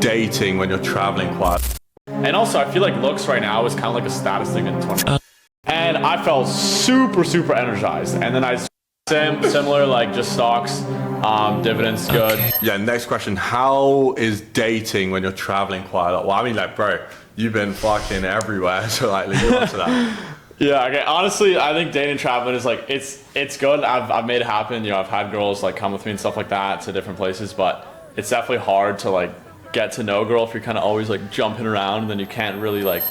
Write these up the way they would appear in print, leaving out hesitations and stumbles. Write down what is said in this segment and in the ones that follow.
dating when you're traveling quite? And also, I feel like looks right now is kind of like a status thing in 20. And I felt super energized. And then similar, like just stocks, dividends, good. Okay. Yeah, next question. How is dating when you're traveling quite a lot? Well, I mean, like, bro, you've been fucking everywhere, so like, leave on to that. Yeah, okay. Honestly, I think dating and traveling is like, it's good. I've made it happen. You know, I've had girls like come with me and stuff like that to different places, but it's definitely hard to like get to know a girl if you're kind of always like jumping around, and then you can't really like,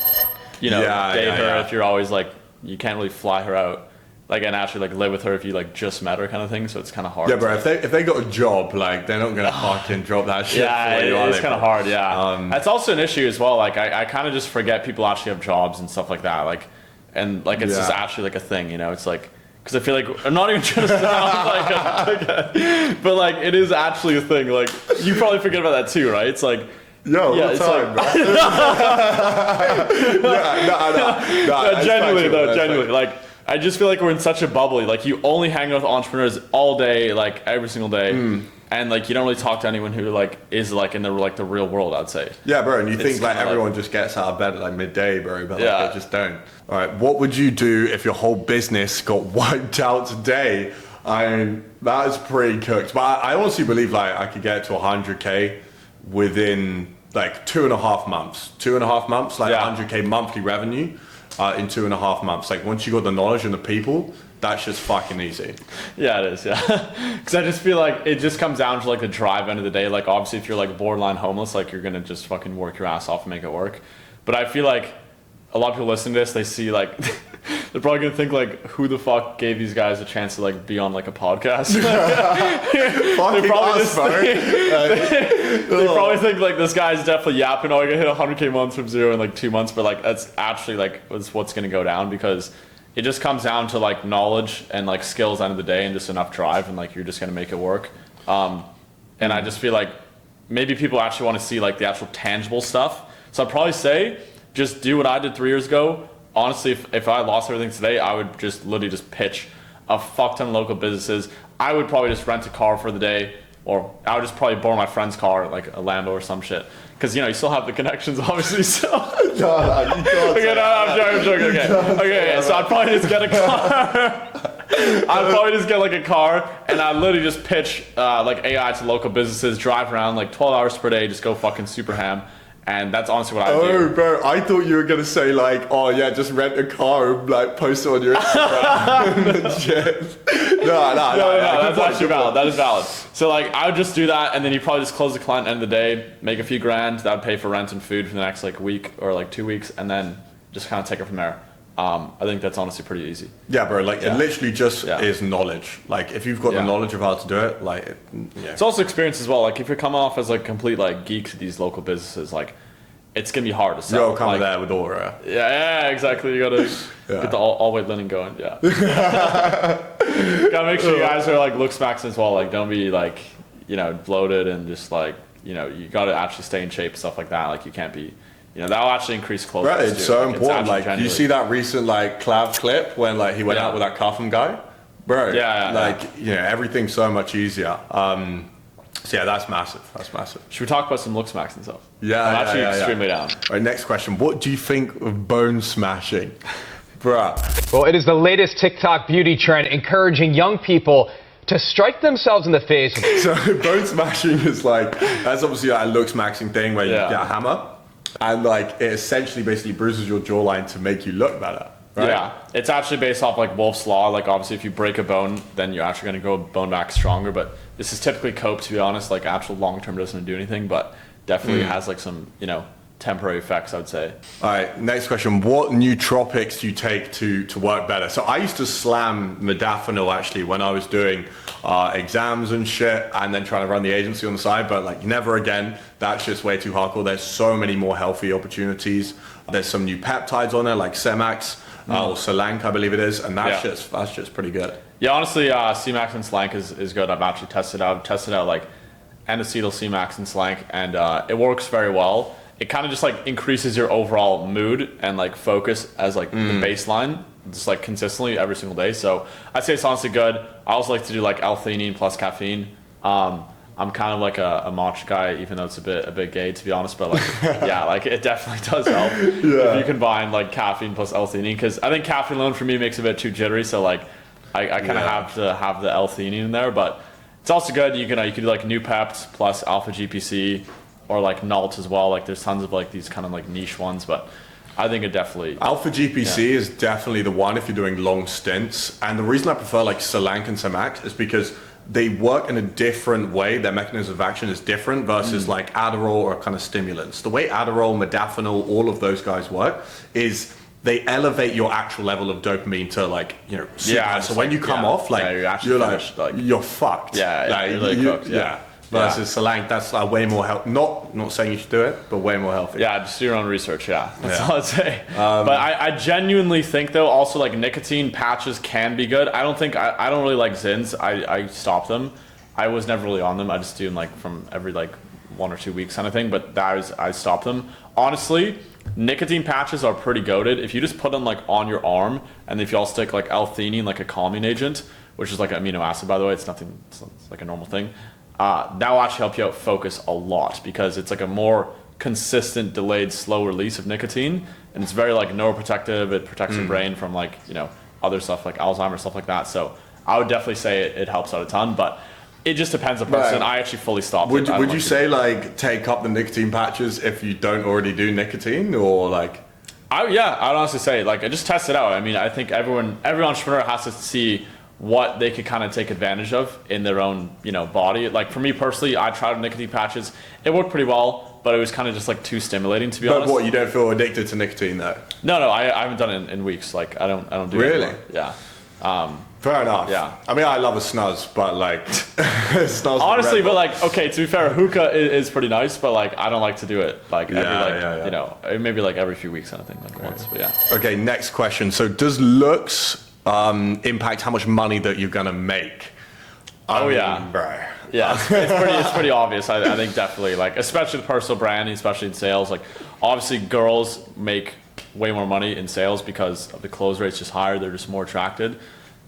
you know, date her if you're always like, you can't really fly her out. Like, and actually like live with her if you like just met her kind of thing, so it's kind of hard. Yeah, bro, if they got a job, like they're not gonna fucking drop that shit. Yeah, it's kind of hard. Yeah, that's also an issue as well. Like I kind of just forget people actually have jobs and stuff like that. Like, and like it's just actually like a thing, you know. It's like, because I feel like I'm not even trying to sound like but like it is actually a thing. Like you probably forget about that too, right? It's like, yo, yeah, it's time, like, no, genuinely, like. I just feel like we're in such a bubble. Like you only hang out with entrepreneurs all day, like every single day, and like you don't really talk to anyone who like is like in the like the real world, I'd say. Yeah, bro. And you think like everyone just gets out of bed at like midday, bro, but like they just don't. All right, what would you do if your whole business got wiped out today? I mean, that is pretty cooked. But I honestly believe like I could get to 100K within like 2.5 months. 2.5 months, like 100K monthly revenue. In 2.5 months. Like once you got the knowledge and the people, that's just fucking easy. Yeah, it is. Yeah, because I just feel like it just comes down to like the drive end of the day. Like obviously, if you're like borderline homeless, like you're gonna just fucking work your ass off and make it work. But I feel like a lot of people listen to this, they see like they're probably gonna think like, who the fuck gave these guys a chance to like be on like a podcast? They probably think like this guy's definitely yapping. Oh, I gonna hit 100K months from zero in like 2 months, but like that's actually like what's gonna go down, because it just comes down to like knowledge and like skills end of the day and just enough drive, and like you're just gonna make it work. And I just feel like maybe people actually want to see like the actual tangible stuff. So I'd probably say just do what I did 3 years ago. Honestly, if I lost everything today, I would just literally just pitch a fuck ton of local businesses. I would probably just rent a car for the day, or I would just probably borrow my friend's car, like a Lambo or some shit. Because, you know, you still have the connections, obviously, so... I'm joking, okay, so I'd probably just get a car. I'd probably just get, like, a car, and I'd literally just pitch, like, AI to local businesses, drive around, like, 12 hours per day, just go fucking super ham. And that's honestly what I do. Oh, bro, I thought you were gonna say like, oh yeah, just rent a car and like post it on your Instagram. No, that's actually valid. That is valid. So like, I would just do that, and then you probably just close the client end of the day, make a few grand. That would pay for rent and food for the next like week or like 2 weeks, and then just kind of take it from there. I think that's honestly pretty easy. Yeah, bro. Like it literally just is knowledge. Like if you've got the knowledge of how to do it, like it's also experience as well. Like if you're coming off as like complete like geek to these local businesses, like it's gonna be hard to sell. You'll come there with aura. Yeah, exactly. You gotta get the all white linen going. Yeah. Gotta make sure you guys are like look smacks as well. Like don't be like, you know, bloated and just like, you know, you gotta actually stay in shape and stuff like that. Like you can't be. You know, that'll actually increase closeness. Right, it's so important. Like, you see that recent like Clav clip when like he went out with that Cuffham guy, bro. You know, everything's so much easier. So yeah, that's massive. That's massive. Should we talk about some look smacks and stuff? Yeah, I'm actually extremely down. All right, next question. What do you think of bone smashing, bruh? Well, it is the latest TikTok beauty trend, encouraging young people to strike themselves in the face. So bone smashing is like, that's obviously like a look smashing thing where you get a hammer. And like it essentially basically bruises your jawline to make you look better, right? Yeah, it's actually based off like Wolf's Law. Like obviously if you break a bone, then you're actually going to grow a bone back stronger. But this is typically cope, to be honest. Like actual long term doesn't do anything, but definitely has like some, you know, temporary effects, I would say. All right, next question. What nootropics do you take to work better? So I used to slam modafinil actually when I was doing exams and shit, and then trying to run the agency on the side, but like never again. That's just way too hardcore. There's so many more healthy opportunities. There's some new peptides on there like Semax or Solank, I believe it is, and that's just pretty good. Yeah, honestly, Cmax and Slank is good. I've actually tested out. I've tested out like N-acetyl Cmax and Slank, and it works very well. It kind of just like increases your overall mood and like focus as like the baseline, just like consistently every single day. So I'd say it's honestly good. I also like to do like L-theanine plus caffeine. I'm kind of like a matcha guy, even though it's a bit gay, to be honest. But like, yeah, like it definitely does help if you combine like caffeine plus L-theanine, because I think caffeine alone for me makes it a bit too jittery. So like, I kind of have to have the L-theanine in there, but it's also good. You can do like Nupept plus alpha GPC, or like Nalt as well. Like there's tons of like these kind of like niche ones, but I think it definitely... Alpha GPC is definitely the one if you're doing long stints. And the reason I prefer like Solank and Semax is because they work in a different way. Their mechanism of action is different versus like Adderall or kind of stimulants. The way Adderall, modafinil, all of those guys work is they elevate your actual level of dopamine to like, you know, super. So when you come off, like, you're fucked. Yeah, like, you're really cooked. Yeah. Versus Solank, that's like way more healthy. Not saying you should do it, but way more healthy. Yeah, just do your own research. That's all I'd say. But I genuinely think though, also like nicotine patches can be good. I don't really like Zins. I stopped them. I was never really on them. I just do them like from every like 1 or 2 weeks kind of thing. But I stopped them. Honestly, nicotine patches are pretty goated. If you just put them like on your arm, and if you all stick like L-theanine, like a calming agent, which is like an amino acid, by the way, it's like a normal thing. That will actually help you out focus a lot, because it's like a more consistent, delayed, slow release of nicotine, and it's very like neuroprotective. It protects your brain from like, you know, other stuff like Alzheimer's, stuff like that. So I would definitely say it helps out a ton, but it just depends on the person. I actually fully stopped it. Would you say like take up the nicotine patches if you don't already do nicotine, or like? I'd honestly say like just test it out. I mean, I think every entrepreneur has to see what they could kind of take advantage of in their own, you know, body. Like for me personally, I tried nicotine patches. It worked pretty well, but it was kind of just like too stimulating, to be honest. But what, you don't feel addicted to nicotine though? No, I haven't done it in weeks. Like I don't do it anymore. Yeah. Fair enough. Yeah. I mean, I love a snuzz, but like, snuzz. Honestly, but like, okay, to be fair, hookah is pretty nice, but like, I don't like to do it like every you know, maybe like every few weeks kind of thing, like once. But yeah. Okay, next question. So does looks impact how much money that you're gonna make? Bro. Yeah, it's pretty obvious. I think definitely, like, especially the personal branding, especially in sales. Like, obviously, girls make way more money in sales because of the close rate's just higher. They're just more attracted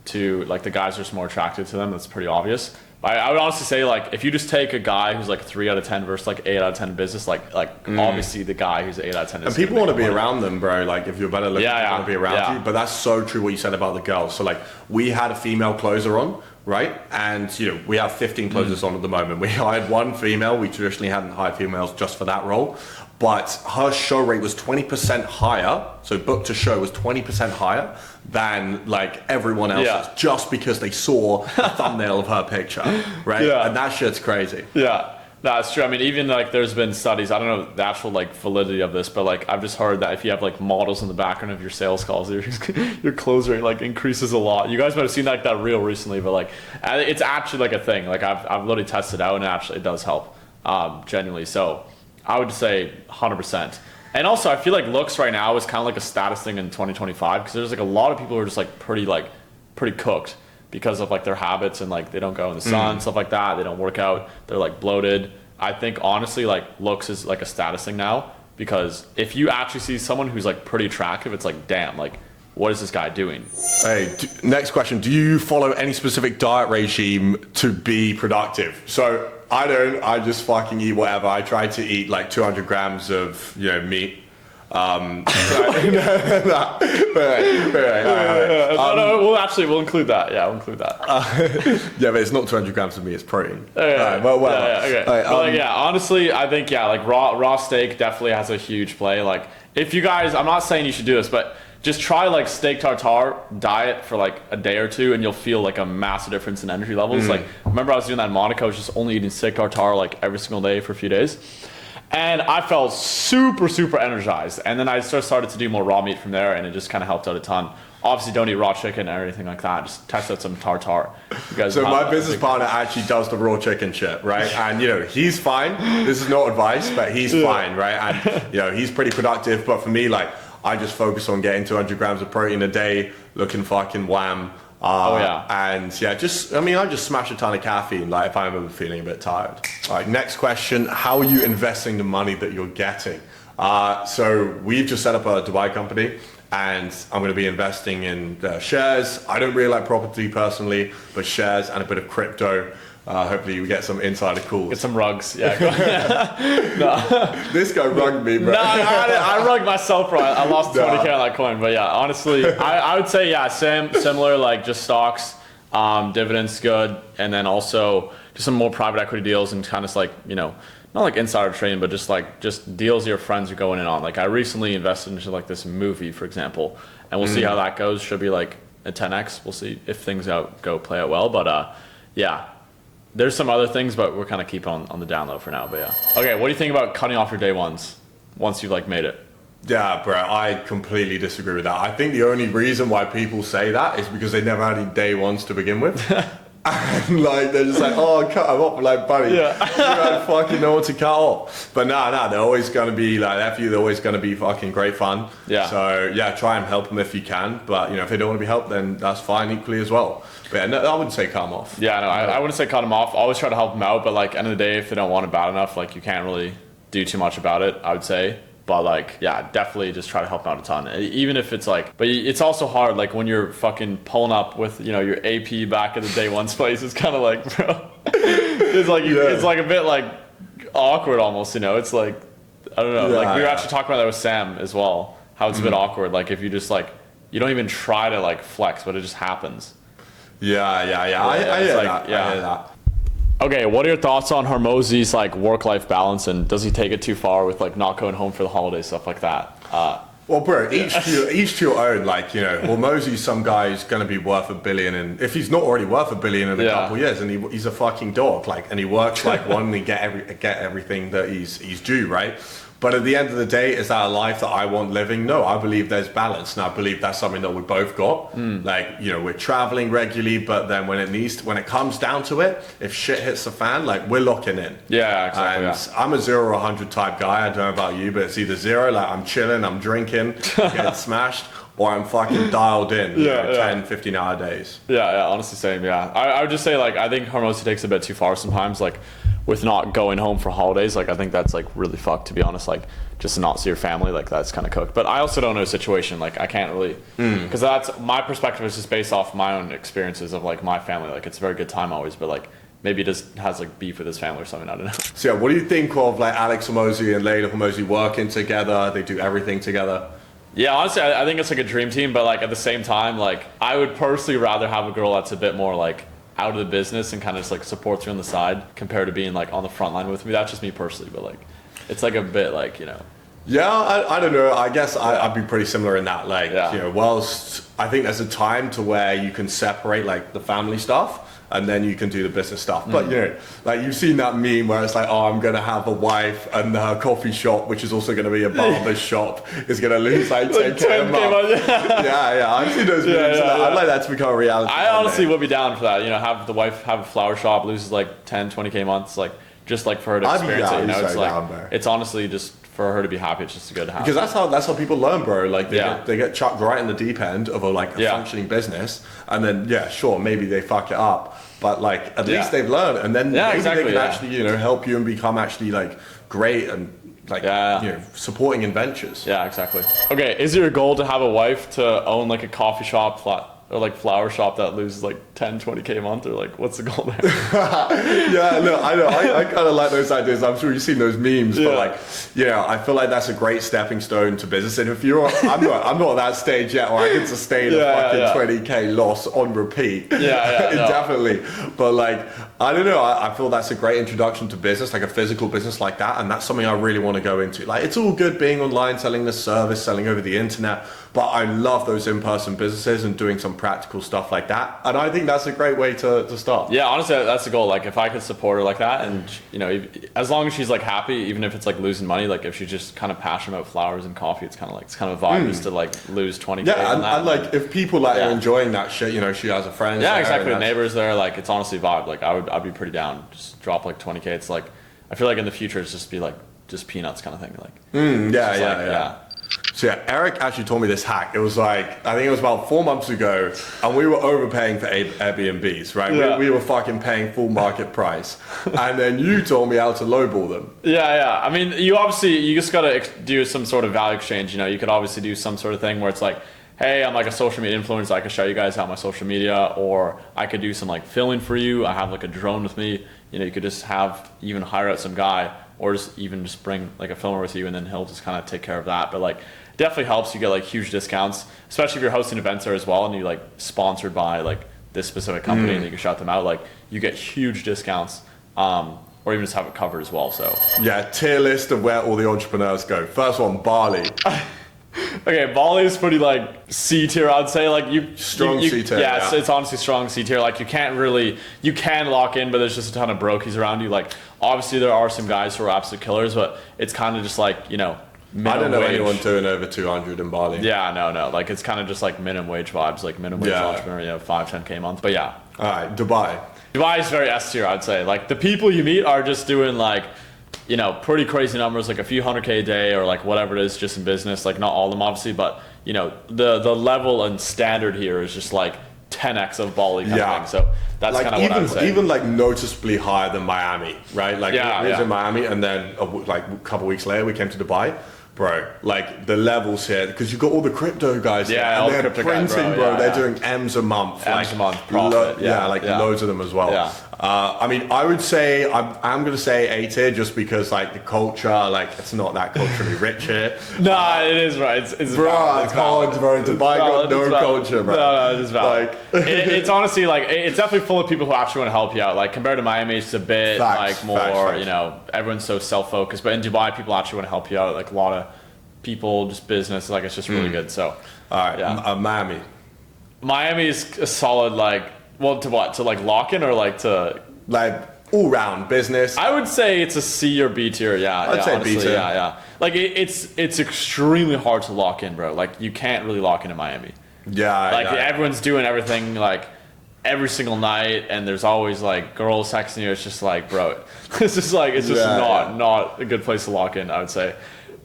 to, like, the guys are just more attracted to them. That's pretty obvious. I would honestly say, like, if you just take a guy who's like 3 out of 10 versus like 8 out of 10 in business, obviously the guy who's 8 out of 10 is. And people want to be around them, bro. Like, if you're better looking, people want to be around you. But that's so true what you said about the girls. So like, we had a female closer on, right? And you know, we have 15 closers on at the moment. We hired one female. We traditionally hadn't hired females just for that role. But her show rate was 20% higher. So book to show was 20% higher than like everyone else's, just because they saw the thumbnail of her picture, right? And that shit's crazy. Yeah, that's true. I mean, even like there's been studies, I don't know the actual like validity of this, but like I've just heard that if you have like models in the background of your sales calls, your close rate like increases a lot. You guys might have seen like that reel recently, but like it's actually like a thing. Like I've literally tested it out, and it does help, genuinely. So I would say 100%. And also, I feel like looks right now is kind of like a status thing in 2025, because there's like a lot of people who are just like pretty cooked because of like their habits, and like they don't go in the sun, stuff like that. They don't work out. They're like bloated. I think honestly, like looks is like a status thing now, because if you actually see someone who's like pretty attractive, it's like, damn, like what is this guy doing? Hey, next question. Do you follow any specific diet regime to be productive? So I don't. I just fucking eat whatever. I try to eat like 200 grams of, you know, meat. No, we'll include that. Yeah, we'll include that. Yeah, but it's not 200 grams of meat. It's protein. Honestly, I think like raw steak definitely has a huge play. Like if you guys, I'm not saying you should do this, but just try like steak tartare diet for like a day or two, and you'll feel like a massive difference in energy levels. Like remember I was doing that in Monaco. I was just only eating steak tartare like every single day for a few days, and I felt super energized. And then I started to do more raw meat from there, and it just kind of helped out a ton. Obviously, don't eat raw chicken or anything like that. Just test out some tartare. So my business partner actually does the raw chicken shit, right? And you know, he's fine. This is not advice, but he's fine, right? And you know, he's pretty productive. But for me, like, I just focus on getting 200 grams of protein a day, looking fucking wham. And I just smash a ton of caffeine, like if I'm ever feeling a bit tired. All right, next question. How are you investing the money that you're getting? So we've just set up a Dubai company, and I'm going to be investing in shares. I don't really like property personally, but shares and a bit of crypto. Hopefully we get some insider calls. Get some rugs. Yeah. This guy rugged me, bro. No, I rugged myself, bro. I lost 20K on that coin. But yeah, honestly, I would say, yeah, similar, like just stocks, dividends good. And then also just some more private equity deals and kind of like, you know, not like insider trading, but just deals your friends are going in on. Like I recently invested into like this movie, for example, and we'll see how that goes. Should be like a 10x. We'll see if things play out well. But yeah, there's some other things, but we're kind of keep on the down low for now. But yeah. Okay, what do you think about cutting off your day ones once you've like made it? Yeah, bro, I completely disagree with that. I think the only reason why people say that is because they never had any day ones to begin with. And like they're just like, oh, cut them off. Like, buddy, you don't fucking know what to cut off. But nah, they're always gonna be like after you. They're always gonna be fucking great fun. Yeah. So yeah, try and help them if you can. But you know, if they don't want to be helped, then that's fine equally as well. But yeah, no, I wouldn't say cut them off. Yeah, no, I wouldn't say cut them off. Always try to help them out. But like end of the day, if they don't want it bad enough, like you can't really do too much about it. I would say. But like, yeah, definitely just try to help them out a ton. Even if it's like, but it's also hard, like when you're fucking pulling up with, you know, your AP back at the day one's place, it's kind of like, bro, it's like a bit like awkward almost, you know? It's like, I don't know, like we were actually talking about that with Sam as well, how it's a bit awkward. Like if you just like, you don't even try to like flex, but it just happens. Yeah. I hear that. Okay, what are your thoughts on Hormozy's like work-life balance, and does he take it too far with like not going home for the holidays, stuff like that? Well, bro, each to your own. Like, you know, Hormozy's some guy who's going to be worth $1 billion, and if he's not already worth $1 billion in a couple of years, and he's a fucking dog, like, and he works like one, and he get everything that he's due, right? But at the end of the day, is that a life that I want living? No, I believe there's balance, and I believe that's something that we both got. Like, you know, we're traveling regularly, but then when it comes down to it, if shit hits the fan, like we're locking in. Yeah, exactly. And I'm a 0 or 100 type guy. I don't know about you, but it's either 0, like I'm chilling, I'm drinking, getting smashed, or I'm fucking dialed in, 10, 15 hour days. Yeah, honestly, same. Yeah, I would just say like I think Hormozy takes it a bit too far sometimes. Like, with not going home for holidays, like I think that's like really fucked, to be honest. Like just to not see your family, like that's kind of cooked. But I also don't know the situation. Like I can't really, because that's my perspective is just based off my own experiences of like my family. Like it's a very good time always, but like maybe it just has like beef with his family or something. I don't know. So yeah, what do you think of like Alex Hormozy and Layla Hormozy working together? They do everything together. Yeah, honestly, I think it's like a dream team. But like at the same time, like I would personally rather have a girl that's a bit more like out of the business and kind of just like supports you on the side compared to being like on the front line with me. That's just me personally, but like it's like a bit like, you know. Yeah, I don't know. I guess I'd be pretty similar in that. Like, you know, whilst I think there's a time to where you can separate like the family stuff and then you can do the business stuff. But, you know, like you've seen that meme where it's like, oh, I'm going to have a wife and her coffee shop, which is also going to be a barber shop, is going to lose like 10K a month. Yeah, I've seen those memes. I'd like that to become a reality. I honestly would be down for that. You know, have the wife have a flower shop, loses like 10, 20K months, like just like for her to experience it. You know, it's like, it's honestly just for her to be happy. It's just good to have. Because that's how people learn, bro. Like they get chucked right in the deep end of a functioning business, and then sure, maybe they fuck it up, but like at least they've learned, and then maybe they can actually, you know, help you and become actually like great and like you know, supporting in ventures. Yeah, exactly. Okay, is your goal to have a wife to own like a coffee shop or like flower shop that loses like 10, 20K a month, or like what's the goal there? Yeah, no, I know. I kind of like those ideas. I'm sure you've seen those memes, but like, I feel like that's a great stepping stone to business. And if I'm not at that stage yet, or I can sustain a fucking 20K loss on repeat. Definitely. But like, I don't know. I feel that's a great introduction to business, like a physical business like that, and that's something I really want to go into. Like, it's all good being online, selling the service, selling over the internet, but I love those in-person businesses and doing some practical stuff like that. And I think that's a great way to start. Yeah, honestly, that's the goal. Like if I could support her like that, and you know, as long as she's like happy, even if it's like losing money, like if she's just kind of passionate about flowers and coffee, it's kind of a vibe just to like lose 20K. Yeah, and like if people like are enjoying that shit, you know, she has a friend. Yeah, exactly. Neighbors there, like it's honestly a vibe. Like I'd be pretty down. Just drop like 20K. It's like I feel like in the future it's just be like just peanuts kind of thing. Like yeah. So yeah, Eric actually told me this hack. It was like, I think it was about 4 months ago, and we were overpaying for Airbnbs, right? Yeah. We were fucking paying full market price. And then you told me how to lowball them. Yeah. I mean, you just gotta do some sort of value exchange. You know, you could obviously do some sort of thing where it's like, hey, I'm like a social media influencer, I could show you guys how my social media, or I could do some like filming for you. I have like a drone with me. You know, you could just even hire out some guy, or just bring like a filmer with you, and then he'll just kind of take care of that. But like, definitely helps. You get like huge discounts, especially if you're hosting events there as well, and you like sponsored by like this specific company, and you can shout them out. Like, you get huge discounts, or even just have it covered as well. So yeah, tier list of where all the entrepreneurs go. First one, Bali. Okay, Bali is pretty like C tier, I'd say. Like strong C tier. Yeah, it's honestly strong C tier. Like, you can lock in, but there's just a ton of brokies around you. Like, obviously there are some guys who are absolute killers, but it's kind of just like, you know, I don't know anyone doing over 200 in Bali. Yeah, no. Like, it's kind of just like minimum wage vibes, like minimum wage entrepreneur, you know, 5-10K a month. But yeah. All right, Dubai. Dubai is very S tier, I'd say. Like, the people you meet are just doing like, you know, pretty crazy numbers, like a few 100K a day, or like whatever it is, just in business. Like, not all of them obviously, but you know, the level and standard here is just like 10x of Bali kind of thing. So that's like, kind of what I would say. Even like noticeably higher than Miami, right? Like, we was in Miami, and then like a couple weeks later we came to Dubai. Bro, like the levels here, because you've got all the crypto guys here, and they're printing, bro. They're doing M's a month. M's a month profit. Loads of them as well. Yeah. I mean, I would say, I'm going to say A tier, just because like the culture, like it's not that culturally rich here. Nah, it is right. It's bro, it's hard, bro. Dubai got no culture, bro. No, it's valid. Like, it's honestly like, it's definitely full of people who actually want to help you out. Like, compared to Miami, it's a bit facts. You know, everyone's so self-focused. But in Dubai, people actually want to help you out. Like, a lot of people, just business, like, it's just really good. So all right, Miami is a solid, like, well, to what, to like lock in, or like to like all round business? I would say it's a C or B tier. I'd say honestly, B tier. Like, it's extremely hard to lock in, bro. Like, you can't really lock in Miami. Everyone's doing everything like every single night, and there's always like girls texting you. It's just like, bro, it's just not a good place to lock in, I would say.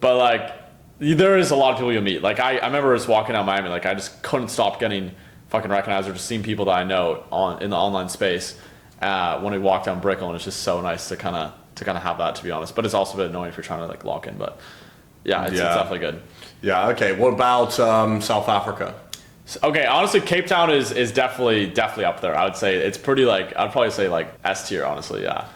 But like, there is a lot of people you meet. Like, I remember just walking out Miami, like I just couldn't stop getting fucking recognized, or just seeing people that I know in the online space when we walk down Brickell, and it's just so nice to kind of have that, to be honest. But it's also a bit annoying if you're trying to like lock in. But yeah, it's definitely good. Yeah. Okay. What about South Africa? Okay, honestly, Cape Town is definitely up there. I would say it's pretty, like, I'd probably say like S tier, honestly. Yeah.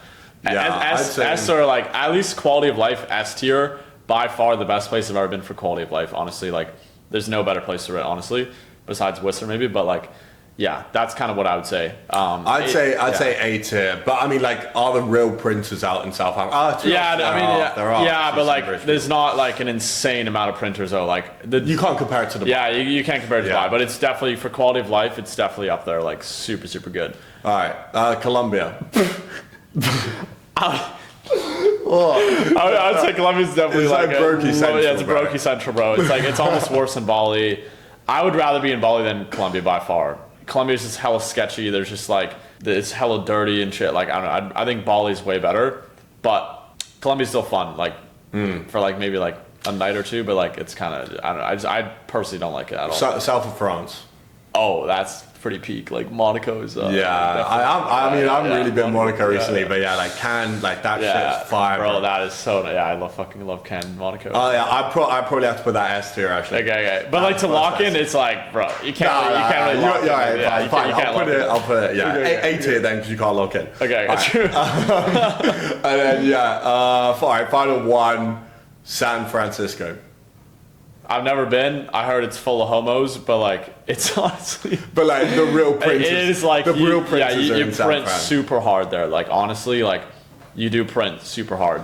S or like at least quality of life, S tier. By far the best place I've ever been for quality of life. Honestly, like, there's no better place to rent, honestly, besides Whistler maybe. But like, yeah, that's kind of what I would say. I'd say A tier, but I mean, like, are the real printers out in South Africa? There are. But like, there's not like an insane amount of printers though. Like, you can't compare it to Dubai. Yeah, you can't compare it to Dubai, but it's definitely, for quality of life, it's definitely up there. Like, super, super good. All right, Colombia. I'd say Colombia's definitely it's like brokey central. Yeah, it's brokey central, bro. It's like, it's almost worse than Bali. I would rather be in Bali than Colombia by far. Colombia's just hella sketchy. There's just like, it's hella dirty and shit. Like, I don't know. I think Bali's way better, but Colombia's still fun. Like, for like maybe like a night or two, but like, it's kind of, I don't know. I personally don't like it at all. South of France. Oh, that's pretty peak. Like, Monaco is. I've really been Monaco recently, but yeah, like Cannes, like that shit's fire, bro. That is so. Yeah, I fucking love Cannes, Monaco. Oh yeah, I probably have to put that S tier actually. Okay. But like, to lock in, it's like, bro, you can't really lock in. Fine. I'll put it. Yeah, A tier then, because you can't lock in. Okay, got you. And then final one, San Francisco. I've never been. I heard it's full of homos, but like, it's honestly. But like, the real printers. It is like, real printers. You print super hard there. Like, honestly, like, you do print super hard.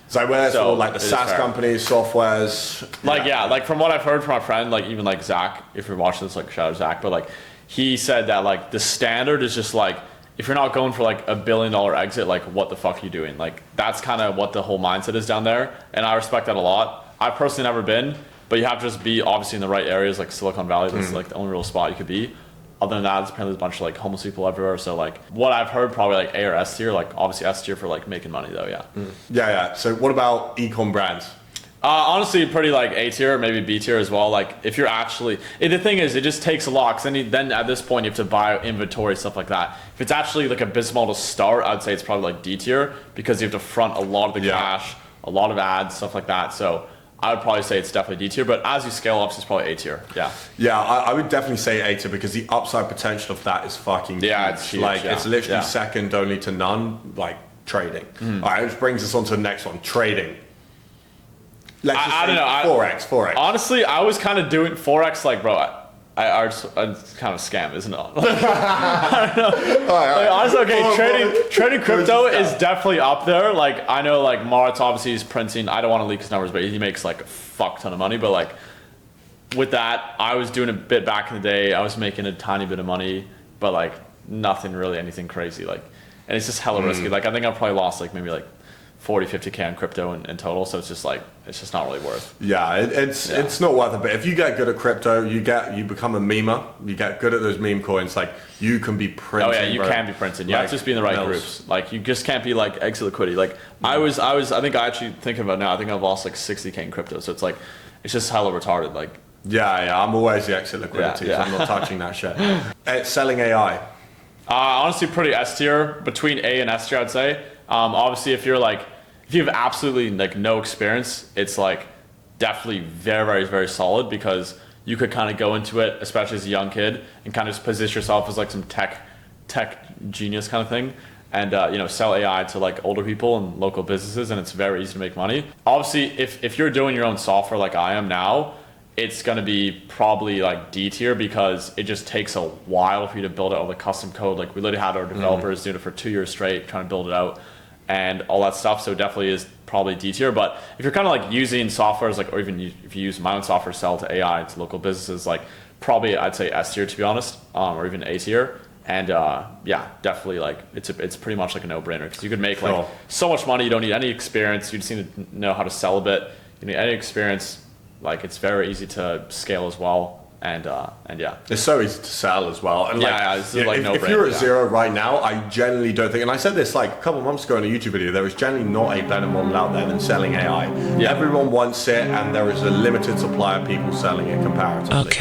So where it's all like the SaaS companies, softwares. Like from what I've heard from my friend, like even like Zach, if you're watching this, like shout out Zach, but like he said that like the standard is just like, if you're not going for like $1 billion exit, like what the fuck are you doing? Like, that's kind of what the whole mindset is down there, and I respect that a lot. I've personally never been. But you have to just be obviously in the right areas, like Silicon Valley. That's like the only real spot you could be. Other than that, apparently there's a bunch of like homeless people everywhere. So like, what I've heard, probably like A or S tier. Like, obviously S tier for like making money though. Yeah. Yeah. So what about e-com brands? Honestly, pretty like A tier, maybe B tier as well. Like, if you're actually, the thing is, it just takes a lot. Cause then at this point you have to buy inventory, stuff like that. If it's actually like a business model to start, I'd say it's probably like D tier, because you have to front a lot of the cash, a lot of ads, stuff like that. So I would probably say it's definitely D tier, but as you scale up, it's probably A tier. Yeah. Yeah, I would definitely say A tier because the upside potential of that is fucking huge. It's huge. Like it's literally second only to none, like trading. All right, which brings us on to the next one, trading. Let's just I don't know. Forex. Honestly, I was kind of doing Forex like, bro, it's kind of a scam, isn't it? I don't know. Like, honestly, okay, trading crypto is definitely up there. Like, I know, like, Maritz obviously is printing, I don't want to leak his numbers, but he makes, like, a fuck ton of money. But, like, with that, I was doing a bit back in the day. I was making a tiny bit of money, but, like, nothing really, anything crazy. Like, and it's just hella risky. Like, I think I probably lost, like, maybe, like, 40, 50K on crypto in total, so it's just like it's just not really worth. Yeah, it's not worth it. But if you get good at crypto, you become a memer. You get good at those meme coins. Like you can be printing. Oh yeah, you can be printing. Yeah, like, just be in the right groups. Like you just can't be like exit liquidity. Like I think I actually thinking about it now. I think I've lost like 60K in crypto. So it's like it's just hella retarded. Like yeah, I'm always the exit liquidity. So I'm not touching that shit. Selling AI. Honestly, pretty S tier, between A and S tier, I'd say. Obviously, if you have absolutely like no experience, it's like definitely very, very, very solid because you could kind of go into it, especially as a young kid, and kind of just position yourself as like some tech genius kind of thing, and sell AI to like older people and local businesses, and it's very easy to make money. Obviously, if you're doing your own software like I am now, it's going to be probably like D tier because it just takes a while for you to build out all the custom code. Like we literally had our developers doing it for 2 years straight, trying to build it out and all that stuff. So it definitely is probably D tier. But if you're kind of like using softwares, like, or even if you use my own software, sell to AI, to local businesses, like probably I'd say S tier to be honest, or even A tier. And yeah, definitely like it's pretty much like a no-brainer because you could make like so much money. You don't need any experience. You just need to know how to sell a bit. You don't need any experience. Like it's very easy to scale as well, and yeah, it's so easy to sell as well. And if you're at zero right now, I generally don't think, and I said this like a couple months ago in a YouTube video, there is generally not a better model out there than selling AI. Everyone wants it, and there is a limited supply of people selling it comparatively.